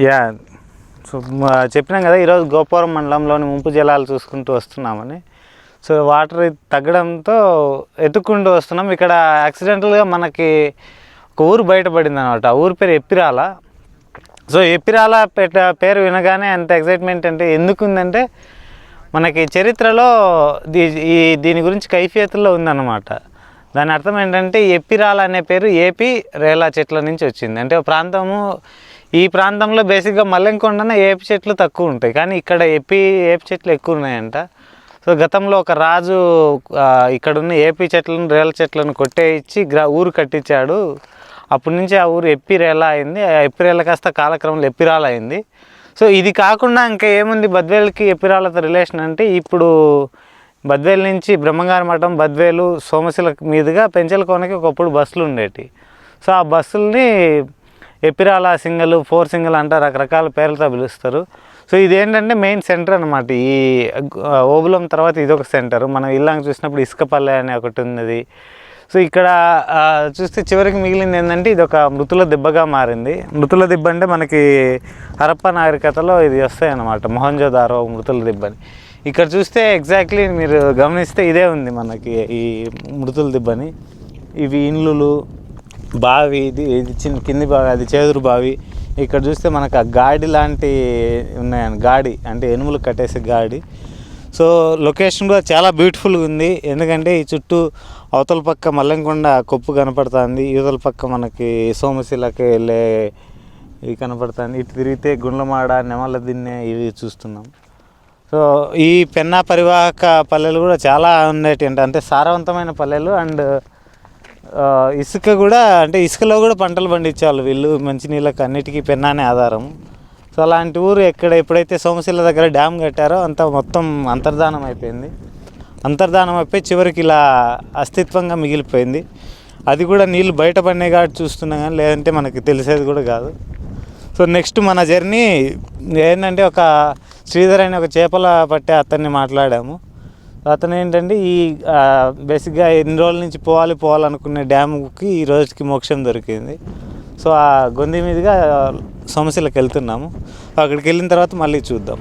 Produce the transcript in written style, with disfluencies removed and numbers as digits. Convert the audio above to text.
Yeah so చెప్పినాం కదా ఈరోజు గోపురం మండలంలోని ముంపు జలాలు చూసుకుంటూ వస్తున్నామని. సో వాటర్ తగ్గడంతో ఎత్తుక్కుంటూ వస్తున్నాం. ఇక్కడ యాక్సిడెంటల్గా మనకి ఒక ఊరు బయటపడింది అనమాట. ఆ ఊరి పేరు ఎప్పిరాల. సో ఎప్పిరాల పేరు వినగానే అంత ఎగ్జైట్మెంట్ అంటే ఎందుకుందంటే మనకి చరిత్రలో దీని గురించి కైఫియతుల్లో ఉందన్నమాట. దాని అర్థం ఏంటంటే ఎప్పిరాల అనే పేరు ఏపీ రేలా చెట్ల నుంచి వచ్చింది. అంటే ఈ ప్రాంతంలో బేసిక్గా మల్లెంకొండన ఏపీ చెట్లు తక్కువ ఉంటాయి, కానీ ఇక్కడ ఏపీ చెట్లు ఎక్కువ ఉన్నాయంట. సో గతంలో ఒక రాజు ఇక్కడున్న ఏపీ చెట్లను రేల చెట్లను కొట్టేయించి ఊరు కట్టించాడు. అప్పటి నుంచి ఆ ఊరు ఎప్పిరేలా అయింది. ఆ ఎప్పిరేల కాస్త కాలక్రమంలో ఎప్పిరాల అయింది. సో ఇది కాకుండా ఇంకా ఏముంది బద్వేలుకి ఎప్పిరాలతో రిలేషన్ అంటే, ఇప్పుడు బద్వేలు నుంచి బ్రహ్మంగారి మఠం, బద్వేలు, సోమశిల మీదుగా పెంచలకోనకి ఒకప్పుడు బస్సులు ఉండేవి. సో ఆ బస్సుల్ని ఎప్పిరాల సింగల్, 4 సింగల్ అంటారు, రకరకాల పేర్లతో పిలుస్తారు. సో ఇదేంటంటే మెయిన్ సెంటర్ అనమాట. ఈ ఓబులం తర్వాత ఇదొక సెంటర్. మనం ఇల్లాంగ చూసినప్పుడు ఇసుకపల్లె అనే ఒకటి ఉన్నది. సో ఇక్కడ చూస్తే చివరికి మిగిలింది ఏంటంటే ఇది ఒక మృతుల దిబ్బగా మారింది. మృతుల దిబ్బ అంటే మనకి హరప్పా నాగరికతలో ఇది వస్తాయి అన్నమాట, మొహంజోదారో మృతుల దిబ్బని. ఇక్కడ చూస్తే ఎగ్జాక్ట్లీ మీరు గమనిస్తే ఇదే ఉంది మనకి ఈ మృతుల దిబ్బని. ఇవి ఇండ్లు, బావి, ఇది చిన్న కింది బావి, అది చేదురు బావి. ఇక్కడ చూస్తే మనకు ఆ గాడి లాంటి ఉన్నాయని, గాడి అంటే ఎనుములు కట్టేసే గాడి. సో లొకేషన్ కూడా చాలా బ్యూటిఫుల్గా ఉంది. ఎందుకంటే ఈ చుట్టూ అవతల పక్క మల్లెంకొండ కొప్పు కనపడుతుంది, యువతల పక్క మనకి సోమశిలకి వెళ్ళే ఇవి కనపడుతుంది. ఇటు తిరిగితే గుండ్లమాడ, నెమల దిన్నె ఇవి చూస్తున్నాం. సో ఈ పెన్నా పరివాహక పల్లెలు కూడా చాలా ఉండేటి, అంటే సారవంతమైన పల్లెలు. అండ్ ఇసుక కూడా, అంటే ఇసుకలో కూడా పంటలు పండించేవాళ్ళు వీళ్ళు. మంచినీళ్ళకి అన్నిటికీ పెన్నానే ఆధారం. సో అలాంటి ఊరు ఎప్పుడైతే సోమశిల దగ్గర డ్యామ్ కట్టారో అంతా మొత్తం అంతర్ధానం అయిపోయింది. అంతర్ధానం అయిపోయి చివరికి ఇలా అస్తిత్వంగా మిగిలిపోయింది. అది కూడా నీళ్ళు బయటపడినాయి కాబట్టి చూస్తున్నాం, కానీ లేదంటే మనకి తెలిసేది కూడా కాదు. సో నెక్స్ట్ మన జర్నీ ఏంటంటే, ఒక శ్రీధర్ అనే ఒక చేపల పట్టే అతన్ని మాట్లాడాము. అతను ఏంటంటే ఈ బేసిక్గా ఎన్ని రోజుల నుంచి పోవాలనుకునే డ్యామ్కి ఈ రోజుకి మోక్షం దొరికింది. సో ఆ గొంది మీదుగా సోమశిలకి వెళ్తున్నాము. అక్కడికి వెళ్ళిన తర్వాత మళ్ళీ చూద్దాం.